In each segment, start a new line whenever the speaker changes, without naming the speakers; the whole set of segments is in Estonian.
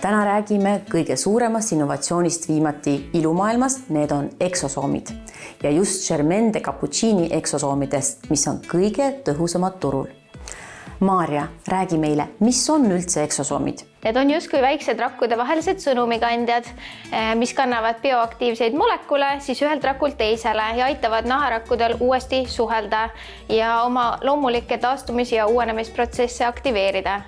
Täna räägime kõige suuremast innovatsioonist viimati ilumaailmas, need on eksosoomid. Ja just Germaine Cappuccini eksosoomidest, mis on kõige tõhusamad turul. Maarja, räägi meile, mis on üldse eksosoomid?
Need on justkui väiksed rakkude vahelised sõnumikandjad, mis kannavad bioaktiivseid molekule siis ühelt rakult teisele ja aitavad naharakkudel uuesti suhelda ja oma loomulikke taastumis- ja uuenemisprotsesse aktiveerida.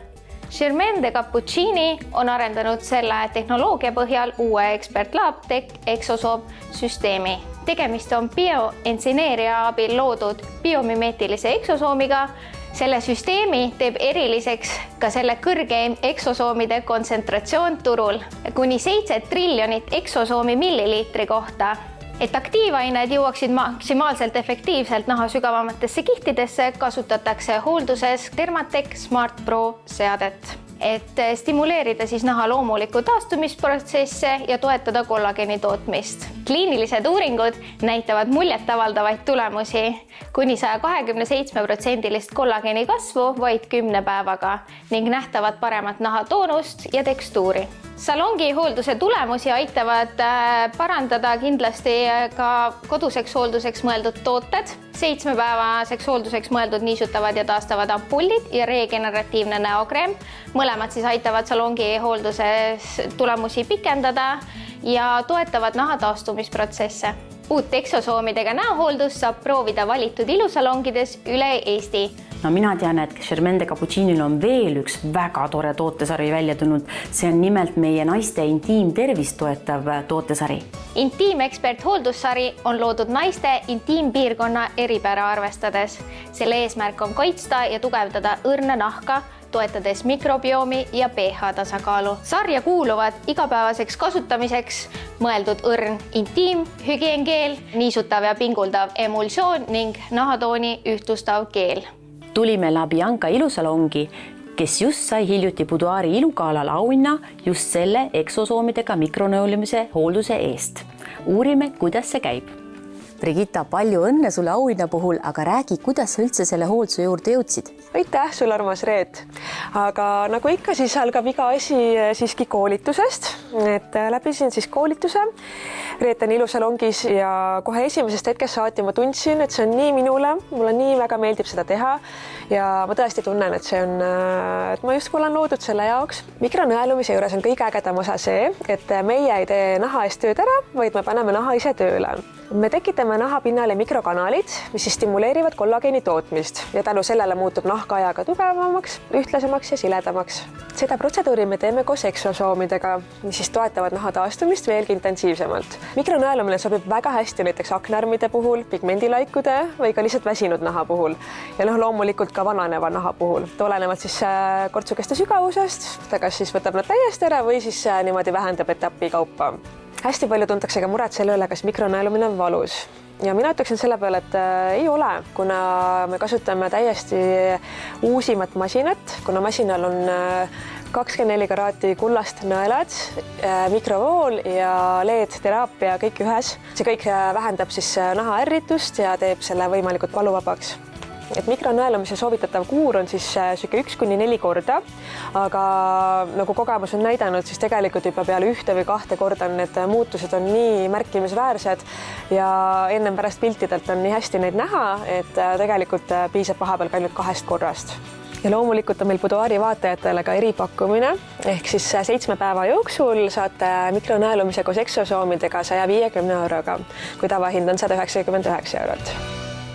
Germaine Cappuccini on arendanud selle tehnoloogia põhjal uue Expert Labtech eksosoom süsteemi. Tegemist on bioengineeria abil loodud biomimeetilise eksosoomiga. Selle süsteemi teeb eriliseks ka selle kõrgeim eksosoomide kontsentratsioon turul, kuni 7 triljonit eksosoomi milliliitri kohta. Et aktiivained jõuaksid maksimaalselt efektiivselt naha sügavamatesse kihtidesse, kasutatakse hoolduses Dermatec Smart Pro seadet, et stimuleerida siis naha loomulikku taastumisprotsesse ja toetada kollageeni tootmist. Kliinilised uuringud näitavad muljetavaldavaid tulemusi, kuni 127% kollageeni kasvu vaid 10 päevaga ning nähtavad paremat naha toonust ja tekstuuri. Salongi hoolduse tulemusi aitavad parandada kindlasti ka koduseks hoolduseks mõeldud tooted, 7-päevaseks hoolduseks mõeldud niisutavad ja taastavad ampullid ja regeneratiivne näokreem. Mõlemad siis aitavad salongi hoolduses tulemusi pikendada ja toetavad naha taastumisprotsesse. Uut eksosoomidega näohooldust saab proovida valitud ilusalongides üle Eesti.
No mina tean, et Germaine Cappuccinil on veel üks väga tore tootesari välja tulnud. See on nimelt meie naiste intiimtervist toetav tootesari.
Intiimekspert hooldussari on loodud naiste intiimpiirkonna eripära arvestades. Selle eesmärk on kaitsta ja tugevdada õrna nahka, toetades mikrobiomi ja pH tasakaalu. Sarja kuuluvad igapäevaseks kasutamiseks mõeldud õrn intiim, hügieenkeel, niisutav ja pinguldav emulsioon ning nahatooni ühtlustav keel.
Tulime La Bianca ilusalongi, kes just sai hiljuti Boudoiri ilukaalal auhinna just selle eksosoomidega mikronõulimise hoolduse eest. Uurime, kuidas see käib. Brigitta, palju õnne sulle auhinna puhul, aga räägi, kuidas sa üldse selle hoolduse juurde jõudsid?
Aitäh sulle, armas Reet. Aga nagu ikka, siis algab iga asi siiski koolitusest. Et läbisin siis koolituse Reeten ilusalongis ja kohe esimesest hetkest saati ma tundsin, et see on nii minule. Mulle nii väga meeldib seda teha ja ma tõesti tunnen, et ma justkui olen loodud selle jaoks. Mikronõelumise juures on kõige ägedam osa see, et meie ei tee naha eest tööd ära, vaid me paneme naha ise tööle. Me tekitame naha pinnale mikrokanalid, mis siis stimuleerivad kollageeni tootmist ja tänu sellele muutub nahk ajaga tugevamaks, ühtlasemaks ja siledamaks. Seda protseduuri me teeme koos eksosoomidega, mis siis toetavad naha taastumist veelgi intensiivsemalt. Mikronõelumine sobib väga hästi näiteks aknarmide puhul, pigmendilaikude või ka lihtsalt väsinud naha puhul ja loomulikult ka vananeva naha puhul. Olenevalt siis kortsukeste sügavusest, ta kas siis võtab nad täiesti ära või siis niimoodi vähendab etapi kaupa. Hästi palju tuntakse ka muret selle üle, kas mikronõelumine on valus. Ja mina ütleksin selle peale, et ei ole, kuna me kasutame täiesti uusimat masinat, kuna masinal on 24 karaati kullast nõelad, mikrovool ja LED-teraapia kõik ühes. See kõik vähendab siis naha ärritust ja teeb selle võimalikult valuvabaks. Et mikronõelumise soovitatav kuur on siis 1–4 korda, aga nagu kogemus on näidanud, siis tegelikult juba peale 1 või 2 korda need muutused on nii märkimisväärsed ja ennem pärast piltidelt on nii hästi neid näha, et tegelikult piisab vahepeal ka ainult 2 korrast. Ja loomulikult on meil Boudoiri vaatajatele ka eripakkumine, ehk siis 7 päeva jooksul saate mikronõelumise koos eksosoomidega 150 euroga, kui tavahind on 199 eurot.